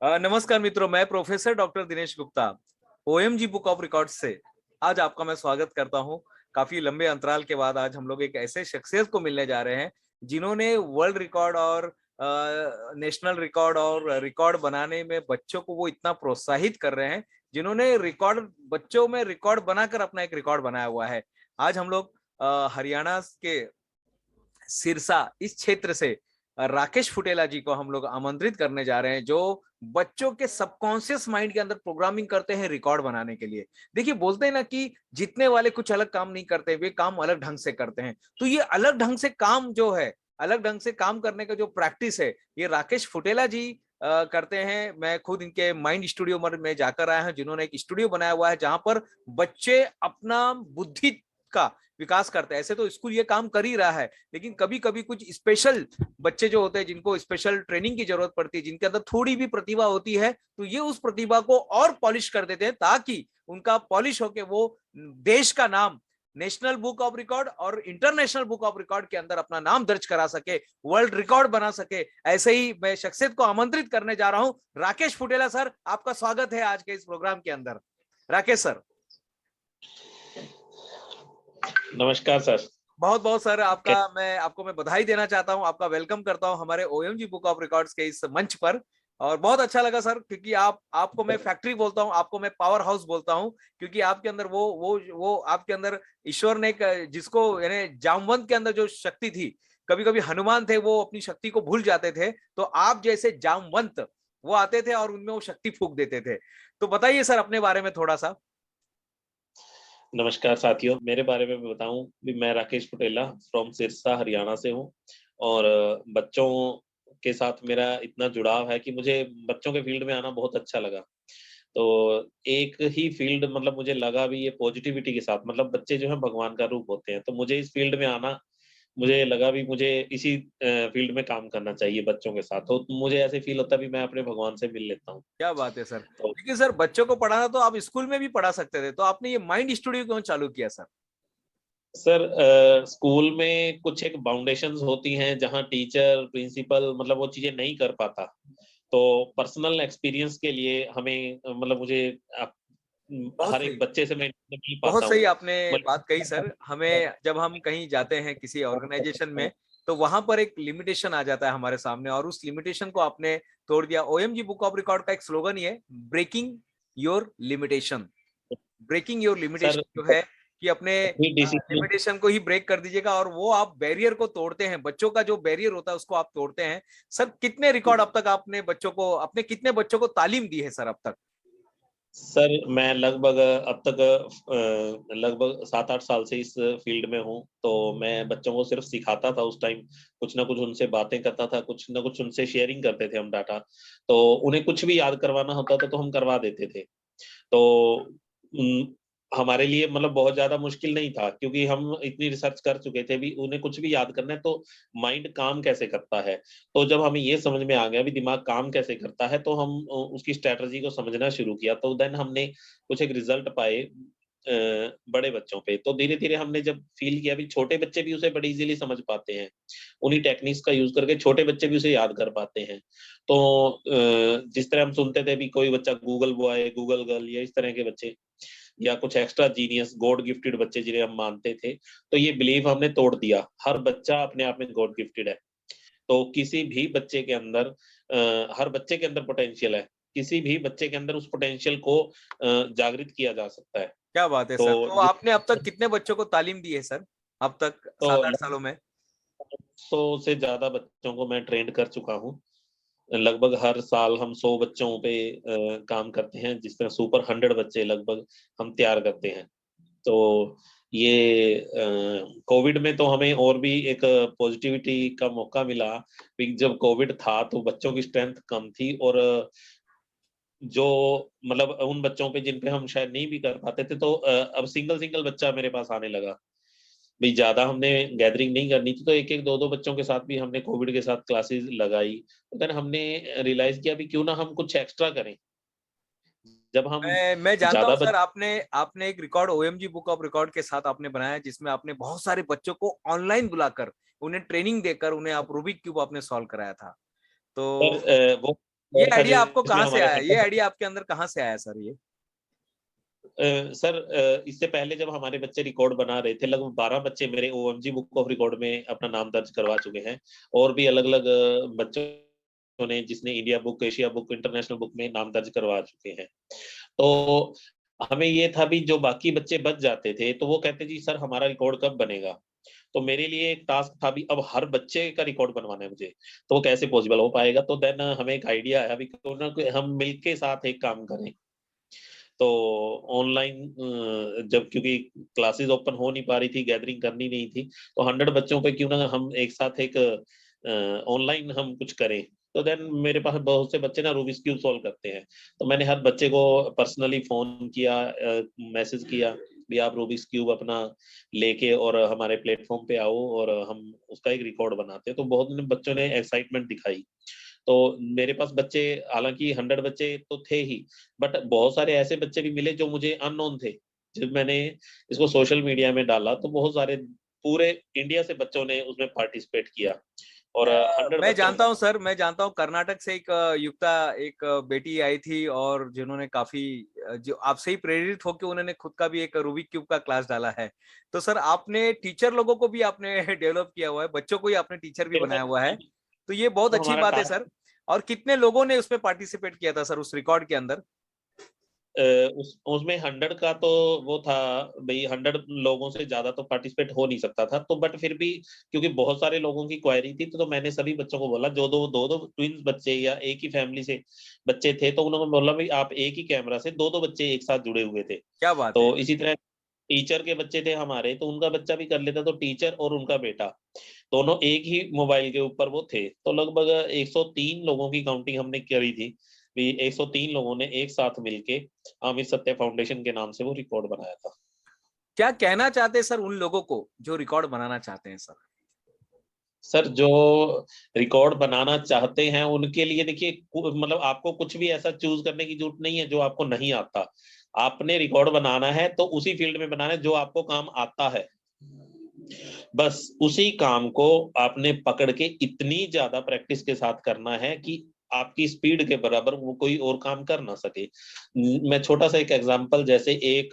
नमस्कार मित्रों, मैं professor doctor Dinesh Gupta OMG book of records से आज आपका मैं स्वागत करता हूं। काफी लंबे अंतराल के बाद आज हम लोग एक ऐसे शख्सियत को मिलने जा रहे हैं जिन्होंने वर्ल्ड रिकॉर्ड और नेशनल रिकॉर्ड और रिकॉर्ड बनाने में बच्चों को वो इतना प्रोत्साहित कर रहे हैं, जिन्होंने रिकॉर्ड बच्चों में रिकॉर्ड बनाकर अपना एक रिकॉर्ड बनाया हुआ है। आज हम लोग हरियाणा के सिरसा इस क्षेत्र से राकेश फुटेला जी को हम लोग आमंत्रित करने जा रहे हैं, जो बच्चों के सबकॉन्शियस माइंड के अंदर प्रोग्रामिंग करते हैं रिकॉर्ड बनाने के लिए। देखिए, बोलते हैं ना कि जीतने वाले कुछ अलग काम नहीं करते, वे काम अलग ढंग से करते हैं। तो ये अलग ढंग से काम जो है, अलग ढंग से काम करने का जो प्रैक्टिस है, ये राकेश फुटेला जी करते हैं। मैं खुद इनके माइंड स्टूडियो में जाकर आया हूं, जिन्होंने एक स्टूडियो बनाया हुआ है जहां पर बच्चे अपना बुद्धि का विकास करते हैं। ऐसे तो स्कूल ये काम कर ही रहा है, लेकिन कभी कभी कुछ स्पेशल बच्चे जो होते हैं, जिनको स्पेशल ट्रेनिंग की जरूरत पड़ती है, जिनके अंदर थोड़ी भी प्रतिभा होती है, तो ये उस प्रतिभा को और पॉलिश कर देते हैं, ताकि उनका पॉलिश होके वो देश का नाम नेशनल बुक ऑफ रिकॉर्ड और इंटरनेशनल बुक ऑफ रिकॉर्ड के अंदर अपना नाम दर्ज करा सके, वर्ल्ड रिकॉर्ड बना सके। ऐसे ही मैं शख्सियत को आमंत्रित करने जा रहा हूं। राकेश फुटेला सर, आपका स्वागत है आज के इस प्रोग्राम के अंदर। राकेश सर, नमस्कार सर। बहुत बहुत सर मैं आपको बधाई देना चाहता हूं, आपका वेलकम करता हूं हमारे ओएमजी बुक ऑफ रिकॉर्ड्स के इस मंच पर। और बहुत अच्छा लगा सर, क्योंकि आपको मैं फैक्ट्री बोलता हूं, आपको मैं पावर हाउस बोलता हूं, क्योंकि आपके अंदर वो आपके अंदर ईश्वर ने जिसको यानी जामवंत के अंदर जो शक्ति थी, कभी कभी हनुमान थे, वो अपनी शक्ति को भूल जाते थे, तो आप जैसे जामवंत वो आते थे और उनमें वो शक्ति फूंक देते थे। तो बताइए सर अपने बारे में थोड़ा सा। नमस्कार साथियों, मेरे बारे में बताऊं भी मैं राकेश फुटेला फ्रॉम सिरसा हरियाणा से हूं और बच्चों के साथ मेरा इतना जुड़ाव है कि मुझे बच्चों के फील्ड में आना बहुत अच्छा लगा। तो एक ही फील्ड मतलब मुझे लगा भी ये पॉजिटिविटी के साथ, मतलब बच्चे जो है भगवान का रूप होते हैं, तो मुझे इस फील्ड में आना, मुझे लगा भी मुझे इसी फील्ड में काम करना चाहिए बच्चों के साथ। तो मुझे ऐसे फील होता है भी मैं अपने भगवान से मिल लेता हूँ। क्या बात है सर। तो लेकिन सर, बच्चों को पढ़ाना तो आप स्कूल में भी पढ़ा सकते थे, तो आपने ये माइंड स्टूडियो क्यों चालू किया सर? सर स्कूल में कुछ एक बाउंडेशंस होती हैं जहाँ टीचर प्रिंसिपल मतलब वो चीजें नहीं कर पाता, तो पर्सनल एक्सपीरियंस के लिए हमें मतलब मुझे आप, बहुत हर एक सही, बच्चे से मैं मिल बहुत पाता सही हूँ। आपने बात कही सर। हमें जब हम कहीं जाते हैं किसी ऑर्गेनाइजेशन में, तो वहां पर एक लिमिटेशन आ जाता है हमारे सामने, और उस लिमिटेशन को आपने तोड़ दिया। ओएमजी बुक ऑफ रिकॉर्ड का एक स्लोगन ही है, breaking your limitation. Breaking your sir limitation जो है कि अपने डिसिप्लिन लिमिटेशन को ही ब्रेक कर दीजिएगा, और वो आप बैरियर को तोड़ते हैं, बच्चों का जो बैरियर होता है उसको आप तोड़ते हैं। सर, कितने रिकॉर्ड अब तक आपने बच्चों को, अपने कितने बच्चों को तालीम दी है सर अब तक? सर मैं लगभग अब तक लगभग 7-8 साल से इस फील्ड में हूँ। तो मैं बच्चों को सिर्फ सिखाता था उस टाइम, कुछ ना कुछ उनसे बातें करता था, कुछ ना कुछ उनसे शेयरिंग करते थे हम डाटा। तो उन्हें कुछ भी याद करवाना होता था तो हम करवा देते थे। तो हमारे लिए मतलब बहुत ज्यादा मुश्किल नहीं था, क्योंकि हम इतनी रिसर्च कर चुके थे भी उन्हें कुछ भी याद करना है तो माइंड काम कैसे करता है। तो जब हमें ये समझ में आ गया भी दिमाग काम कैसे करता है, तो हम उसकी स्ट्रेटजी को समझना शुरू किया। तो देन हमने कुछ एक रिजल्ट पाए बड़े बच्चों पे। तो धीरे धीरे हमने जब फील किया भी छोटे बच्चे भी उसे बड़ी इजीली समझ पाते हैं, उन्हीं टेक्निक्स का यूज करके छोटे बच्चे भी उसे याद कर पाते हैं। तो जिस तरह हम सुनते थे भी कोई बच्चा गूगल बॉय, गूगल गर्ल या इस तरह के बच्चे, या कुछ एक्स्ट्रा जीनियस गॉड गिफ्टेड बच्चे जिन्हें हम मानते थे, तो ये बिलीव हमने तोड़ दिया। हर बच्चा अपने आप में गॉड गिफ्टेड है। तो किसी भी बच्चे के अंदर हर बच्चे के अंदर पोटेंशियल है। किसी भी बच्चे के अंदर उस पोटेंशियल को जागृत किया जा सकता है। क्या बात है तो सर। तो जिस आपने अब तक कितने बच्चों को तालीम दी है सर, अब तक तो 7-8 सालों में? 100 से ज्यादा बच्चों को मैं ट्रेंड कर चुका हूँ। लगभग हर साल हम 100 बच्चों पे काम करते हैं, जिस तरह सुपर 100 बच्चे लगभग हम तैयार करते हैं। तो ये कोविड में तो हमें और भी एक पॉजिटिविटी का मौका मिला। जब कोविड था तो बच्चों की स्ट्रेंथ कम थी, और जो मतलब उन बच्चों पे जिन पे हम शायद नहीं भी कर पाते थे, तो अब सिंगल सिंगल बच्चा मेरे पास आने लगा। भाई ज्यादा हमने गैदरिंग नहीं करनी थी, तो एक एक दो दो बच्चों के साथ भी हमने कोविड के साथ क्लासेस लगाई। तो देन हमने रियलाइज किया भी क्यों ना हम कुछ एक्स्ट्रा करें। जब हम मैं जानता हूँ ज्यादा सर, आपने आपने एक record OMG book of record के साथ आपने बनाया, जिसमें आपने बहुत सारे बच्चों को ऑनलाइन बुलाकर उन्हें ट्रेनिंग देकर उन्हें आप रूबिक क्यूब आपने सॉल्व कराया था। पर तो वो ये और था आइडिया आपको जिसमें कहाँ से हमारे आया? ये 100 आइडिया आपके अंदर कहाँ से आया सर ये? सर इससे पहले जब हमारे बच्चे रिकॉर्ड बना रहे थे, लगभग 12 बच्चे मेरे ओएमजी बुक ऑफ रिकॉर्ड में अपना नाम दर्ज करवा चुके हैं, और भी अलग अलग बच्चों ने जिसने India book, Asia book, international book में नाम दर्ज करवा चुके हैं। तो हमें ये था भी जो बाकी बच्चे बच जाते थे तो वो कहते जी सर हमारा रिकॉर्ड कब बनेगा। तो मेरे लिए एक टास्क था भी अब हर बच्चे का रिकॉर्ड बनवाना है मुझे, तो वो कैसे पॉसिबल हो पाएगा। तो देन हमें एक आइडिया आया भी क्यों ना हम मिलके साथ एक काम करें। तो ऑनलाइन जब क्योंकि क्लासेस ओपन हो नहीं पा रही थी, गैदरिंग करनी नहीं थी, तो 100 बच्चों पे क्यों ना हम एक साथ एक ऑनलाइन हम कुछ करें। तो देन मेरे पास बहुत से बच्चे ना रूबिक्स क्यूब सॉल्व करते हैं, तो मैंने हर बच्चे को पर्सनली फोन किया, मैसेज किया भी आप रूबिक्स क्यूब अपना लेके और हमारे प्लेटफॉर्म पे आओ और हम उसका एक रिकॉर्ड बनाते हैं। तो बहुत बच्चों ने एक्साइटमेंट दिखाई। तो मेरे पास बच्चे हालांकि 100 बच्चे तो थे ही, बट बहुत सारे ऐसे बच्चे भी मिले जो मुझे अननोन थे। जब मैंने इसको सोशल मीडिया में डाला तो बहुत सारे पूरे इंडिया से बच्चों ने उसमें पार्टिसिपेट किया, और 100 मैं बच्चों जानता हूँ सर, मैं जानता हूँ कर्नाटक से एक युक्ता, एक बेटी आई थी और जिन्होंने काफी जो आपसे ही प्रेरित होकर उन्होंने खुद का भी एक रूबिक क्यूब का क्लास डाला है। तो सर आपने टीचर लोगों को भी आपने डेवलप किया हुआ है, बच्चों को ही आपने टीचर भी बनाया हुआ है, तो ये बहुत तो अच्छी हमारा बात है टास्क सर। और कितने लोगों ने उसमें पार्टिसिपेट किया था सर उस रिकॉर्ड के अंदर? उसमें 100 का तो वो था भाई, 100 लोगों से ज्यादा तो पार्टिसिपेट हो नहीं सकता था, तो बट फिर भी क्योंकि बहुत सारे लोगों की क्वेरी थी, तो मैंने सभी बच्चों को बोला जो दो दो दो ट्विंस बच्चे या एक ही फैमिली से बच्चे थे, तो उन्होंने बोला भाई आप एक ही कैमरा से दो दो बच्चे एक साथ जुड़े हुए थे। क्या बात है। तो इसी तरह टीचर के बच्चे थे हमारे, तो उनका बच्चा भी कर लेता, तो टीचर और उनका बेटा दोनों एक ही मोबाइल के ऊपर वो थे। तो लगभग 103 लोगों की काउंटिंग हमने करी थी, भी 103 लोगों ने एक साथ मिलके आमिर सत्य फाउंडेशन के नाम से वो रिकॉर्ड बनाया था। क्या कहना चाहते हैं सर उन लोगों को जो रिकॉर्ड बनाना चाहते हैं सर? सर जो रिकॉर्ड बनाना चाहते हैं उनके लिए देखिए, मतलब आपको कुछ भी ऐसा चूज करने की जरूरत नहीं है जो आपको नहीं आता। आपने रिकॉर्ड बनाना है तो उसी फील्ड में बनाना है जो आपको काम आता है। बस उसी काम को आपने पकड़ के इतनी ज्यादा प्रैक्टिस के साथ करना है कि आपकी स्पीड के बराबर वो कोई और काम कर ना सके। मैं छोटा सा एक एग्जांपल, जैसे एक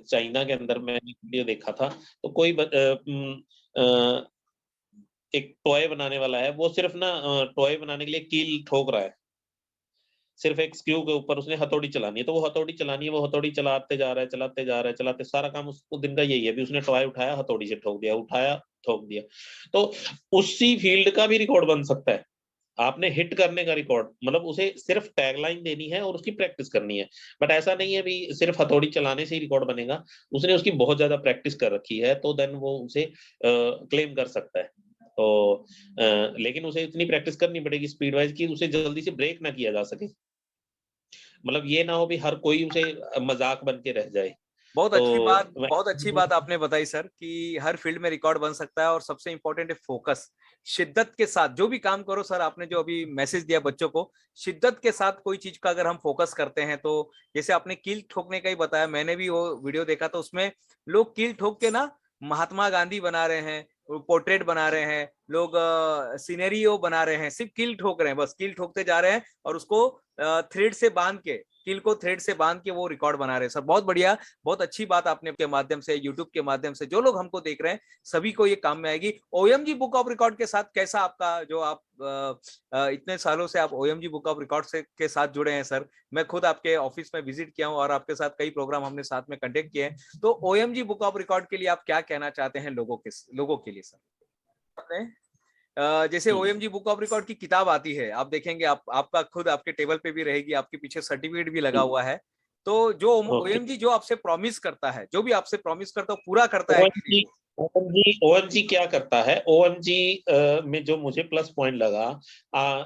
चाइना के अंदर मैंने वीडियो देखा था, तो कोई एक टॉय बनाने वाला है, वो सिर्फ ना टॉय बनाने के लिए कील ठोक रहा है, सिर्फ एक स्क्रू के ऊपर उसने हथौड़ी चलानी है, तो वो हथौड़ी चलानी है, वो हथौड़ी चलाते जा रहा है, चलाते जा रहा है, चलाते, सारा काम उसको दिन का यही है भी उसने टॉय उठाया, हथौड़ी से ठोक दिया, उठाया, ठोक दिया। तो उसी फील्ड का भी रिकॉर्ड बन सकता है। आपने हिट करने का रिकॉर्ड, मतलब उसे सिर्फ टैगलाइन देनी है और उसकी प्रैक्टिस करनी है। बट ऐसा नहीं है भी सिर्फ हथौड़ी चलाने से ही रिकॉर्ड बनेगा, उसने उसकी बहुत ज्यादा प्रैक्टिस कर रखी है, तो देन वो उसे क्लेम कर सकता है। तो लेकिन उसे इतनी प्रैक्टिस करनी पड़ेगी स्पीड वाइज कि उसे जल्दी से ब्रेक ना किया जा सके। मतलब ये ना हो भी हर कोई उसे मजाक बन के रह जाए। बहुत तो अच्छी बात, मैं बहुत अच्छी बात आपने बताई सर कि हर फील्ड में रिकॉर्ड बन सकता है, और सबसे इंपॉर्टेंट है फोकस। शिद्दत के साथ जो भी काम करो सर, आपने जो अभी मैसेज दिया बच्चों को, शिद्दत के साथ कोई चीज का अगर हम फोकस करते हैं तो, जैसे आपने कील ठोकने का ही बताया, मैंने भी वो वीडियो देखा, तो उसमें लोग कील ठोक के ना महात्मा गांधी बना रहे हैं, पोर्ट्रेट बना रहे हैं लोग, सिनेरियो बना रहे हैं, सिर्फ कील ठोक रहे हैं, बस कील ठोकते जा रहे हैं और उसको थ्रेड से बांध के, कील को थ्रेड से बांध के वो रिकॉर्ड बना रहे हैं सर। बहुत बढ़िया, बहुत अच्छी बात आपने के माध्यम से, यूट्यूब के माध्यम से जो लोग हमको देख रहे हैं सभी को ये काम में आएगी। ओएमजी बुक ऑफ रिकॉर्ड के साथ कैसा आपका, जो आप इतने सालों से आप ओएमजी बुक ऑफ रिकॉर्ड से के साथ जुड़े हैं सर, मैं खुद आपके ऑफिस में विजिट किया हूं और आपके साथ कई प्रोग्राम हमने साथ में कंडक्ट किए हैं, तो ओएमजी बुक ऑफ रिकॉर्ड के लिए आप क्या कहना चाहते हैं लोगों के लिए सर? आपने जैसे ओएमजी बुक ऑफ रिकॉर्ड की किताब आती है, आप देखेंगे, आप आपका खुद आपके टेबल पे भी रहेगी, आपके पीछे सर्टिफिकेट भी लगा हुआ है, तो जो ओके। ओएमजी जो आपसे प्रॉमिस करता है, जो भी आपसे प्रॉमिस करता है पूरा करता है कि नहीं ओएमजी वो? ओएमजी क्या करता है, ओएमजी में जो मुझे प्लस पॉइंट लगा,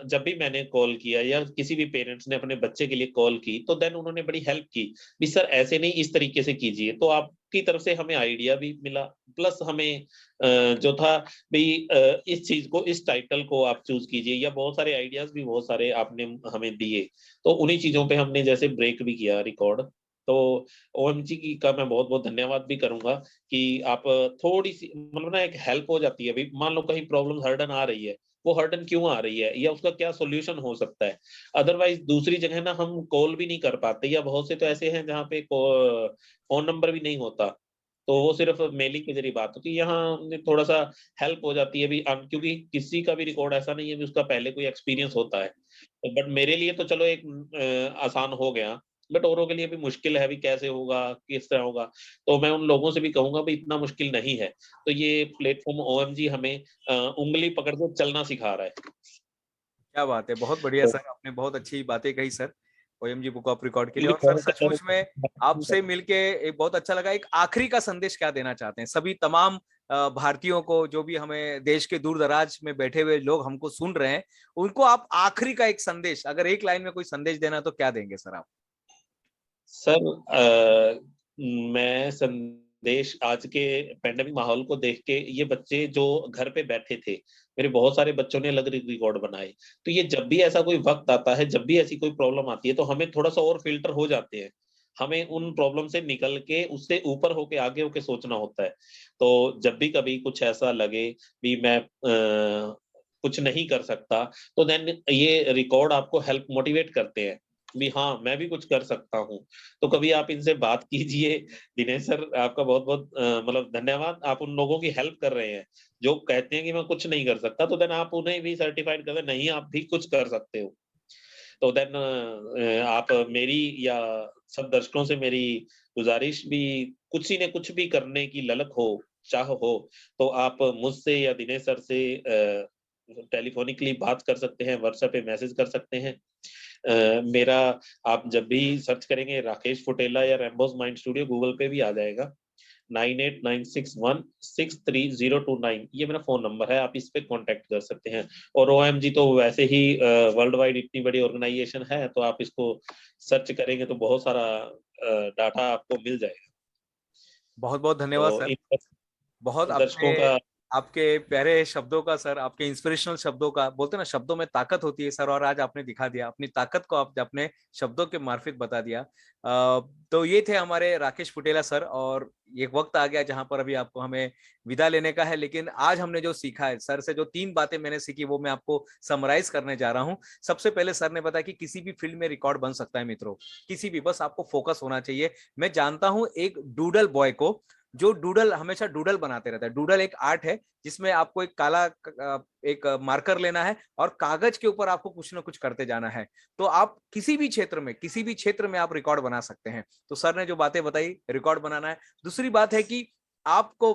जब भी मैंने कॉल किया या किसी भी पेरेंट्स ने अपने बच्चे के लिए कॉल की, तो देन उन्होंने बड़ी हेल्प की भी सर ऐसे नहीं इस तरीके से कीजिए, तो आपकी तरफ से हमें आइडिया भी मिला, प्लस हमें जो था भाई इस चीज को, इस टाइटल को आप चूज कीजिए, या बहुत सारे आइडियाज भी बहुत सारे आपने हमें दिए, तो उन्हीं चीजों पे हमने जैसे ब्रेक भी किया रिकॉर्ड। तो ओएमजी की का मैं बहुत बहुत धन्यवाद भी करूंगा कि आप थोड़ी सी, मतलब ना एक हेल्प हो जाती है, भाई मान लो कहीं प्रॉब्लम हर्डन आ रही है, वो हर्डन क्यों आ रही है या उसका क्या सॉल्यूशन हो सकता है। अदरवाइज दूसरी जगह ना हम कॉल भी नहीं कर पाते, या बहुत से तो ऐसे हैं जहाँ पे फोन नंबर भी नहीं होता, तो वो सिर्फ मेलिंग के जरिए बात होती है। यहाँ थोड़ा सा हेल्प हो जाती है भी, क्योंकि किसी का भी रिकॉर्ड ऐसा नहीं है कि उसका पहले कोई एक्सपीरियंस होता है। बट मेरे लिए तो चलो एक आसान हो गया, बट औरों के लिए भी मुश्किल है, भी कैसे होगा, किस तरह होगा। तो मैं उन लोगों से भी कहूंगा भी इतना मुश्किल नहीं है। तो ये प्लेटफॉर्म ओएमजी हमें उंगली पकड़ के चलना सिखा रहा है। क्या बात है, बहुत बढ़िया तो सर, आपने बहुत अच्छी बातें कही sir OMG book of record के लिए। क्योंकि और सर बहुत सचमुच में आपसे मिलके एक बहुत अच्छा लगा। एक आखिरी का संदेश क्या देना चाहते हैं सभी तमाम भारतीयों को, जो भी हमें देश के दूर दराज में बैठे हुए लोग हमको सुन रहे हैं, उनको आप आखिरी का एक संदेश, अगर एक लाइन में कोई संदेश देना तो क्या देंगे सर आप? सर मैं संदेश आज के पैंडेमिक माहौल को देख के, ये बच्चे जो घर पे बैठे थे, मेरे बहुत सारे बच्चों ने अलग रिकॉर्ड बनाए। तो ये जब भी ऐसा कोई वक्त आता है, जब भी ऐसी कोई प्रॉब्लम आती है, तो हमें थोड़ा सा और फिल्टर हो जाते हैं। हमें उन प्रॉब्लम से निकल के उससे ऊपर होके आगे होके सोचना होता है। तो जब भी कभी कुछ ऐसा लगे भी मैं कुछ नहीं कर सकता, तो देन ये रिकॉर्ड आपको हेल्प मोटिवेट करते हैं भी हाँ, मैं भी कुछ कर सकता हूँ। तो कभी आप इनसे बात कीजिए। दिनेश सर, आपका बहुत-बहुत मतलब धन्यवाद। आप उन लोगों की हेल्प कर रहे हैं, जो कहते हैं कि मैं कुछ नहीं कर सकता, तो देन आप उन्हें भी सर्टिफाइड कर दें, नहीं आप भी कुछ कर सकते हो। तो देन आप मेरी या सब दर्शकों से मेरी गुज़ारिश भी, किसी ने कुछ भी करने की ललक हो, चाह हो, तो आप मुझसे या दिनेश सर से टेलीफ़ोनिकली बात कर सकते हैं, व्हाट्सएप पे मैसेज कर सकते हैं। मेरा आप जब भी सर्च करेंगे राकेश फुटेला या रैम्बोस माइंड स्टूडियो, गूगल पे भी आ जाएगा। 9896163029 ये मेरा फ़ोन नंबर है, आप इस पे कॉन्टैक्ट कर सकते हैं। और ओएमजी तो वैसे ही वर्ल्ड वाइड इतनी बड़ी ऑर्गेनाइज़ेशन है, तो आप इसको सर्च करेंगे तो बहुत सारा डाटा आपको मिल जाएगा। बहुत बहुत धन्यवाद तो सर। इन बहुत दर्शकों आपने, का आपके प्यारे शब्दों का सर, आपके इंस्पिरेशनल शब्दों का, बोलते हैं ना शब्दों में ताकत होती है सर, और आज आपने दिखा दिया अपनी ताकत को, आप अपने शब्दों के मार्फत बता दिया। तो ये थे हमारे राकेश फुटेला सर। और एक वक्त आ गया जहां पर अभी आपको हमें विदा लेने का है, लेकिन आज हमने जो सीखा है सर से, जो 3 बातें मैंने सीखी वो मैं आपको समराइज करने जा रहा हूं। सबसे पहले सर ने बताया कि किसी भी फील्ड में रिकॉर्ड बन सकता है मित्रों, किसी भी, बस आपको फोकस होना चाहिए। मैं जानता हूं एक डूडल बॉय को, जो डूडल हमेशा डूडल बनाते रहता है। डूडल एक आर्ट है जिसमें आपको एक काला एक मार्कर लेना है और कागज के ऊपर आपको कुछ ना कुछ करते जाना है। तो आप किसी भी क्षेत्र में, किसी भी क्षेत्र में आप रिकॉर्ड बना सकते हैं। तो सर ने जो बातें बताई, रिकॉर्ड बनाना है। दूसरी बात है कि आपको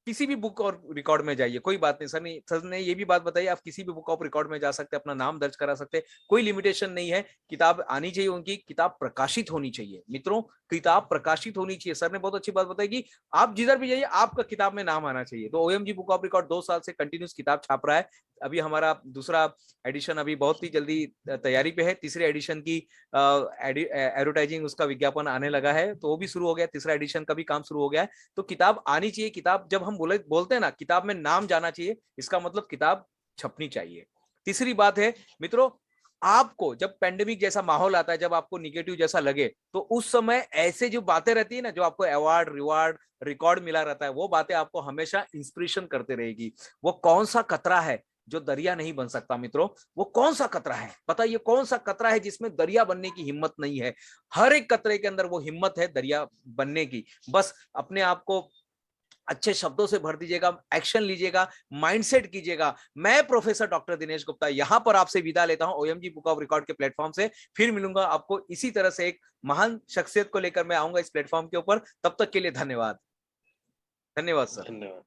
किसी भी बुक और रिकॉर्ड में जाइए, कोई बात नहीं। सर ने ये भी बात बताई, आप किसी भी बुक ऑफ रिकॉर्ड में जा सकते हैं, अपना नाम दर्ज करा सकते हैं, कोई लिमिटेशन नहीं है। किताब आनी चाहिए, उनकी किताब प्रकाशित होनी चाहिए मित्रों, किताब प्रकाशित होनी चाहिए। सर ने बहुत अच्छी बात बताई कि आप जिधर भी जाइए आपका किताब में नाम आना चाहिए। तो ओएमजी बुक ऑफ रिकॉर्ड 2 साल से कंटिन्यूस किताब छाप रहा है। अभी हमारा दूसरा एडिशन अभी बहुत ही जल्दी तैयारी पे है। तीसरे एडिशन की एडवर्टाइजिंग, उसका विज्ञापन आने लगा है, तो वो भी शुरू हो गया। तीसरा एडिशन का भी काम शुरू हो गया है। तो किताब आनी चाहिए। किताब जब हम बोलते हैं ना किताब में नाम जाना चाहिए, इसका मतलब किताब छपनी चाहिए। तीसरी बात है मित्रों, आपको जब पेंडेमिक जैसा माहौल आता है, जब आपको निगेटिव जैसा लगे, तो उस समय ऐसे जो बातें रहती है ना, जो आपको अवार्ड, रिवार्ड, रिकॉर्ड मिला रहता है, वो बातें आपको हमेशा इंस्पिरेशन करते रहेगी। वो कौन सा कतरा है जो दरिया नहीं बन सकता मित्रों? वो कौन सा कतरा है बताइए? कौन सा कतरा है जिसमें दरिया बनने की हिम्मत नहीं है? हर एक कतरे के अंदर वो हिम्मत है दरिया बनने की। बस अपने आप को अच्छे शब्दों से भर दीजिएगा, एक्शन लीजिएगा, माइंडसेट कीजिएगा। मैं प्रोफेसर डॉक्टर दिनेश गुप्ता यहां पर आपसे विदा लेता हूं ओएमजी बुक ऑफ रिकॉर्ड के प्लेटफॉर्म से। फिर मिलूंगा आपको इसी तरह से एक महान शख्सियत को लेकर, मैं आऊंगा इस प्लेटफॉर्म के ऊपर। तब तक के लिए धन्यवाद। धन्यवाद सर। धन्यवाद।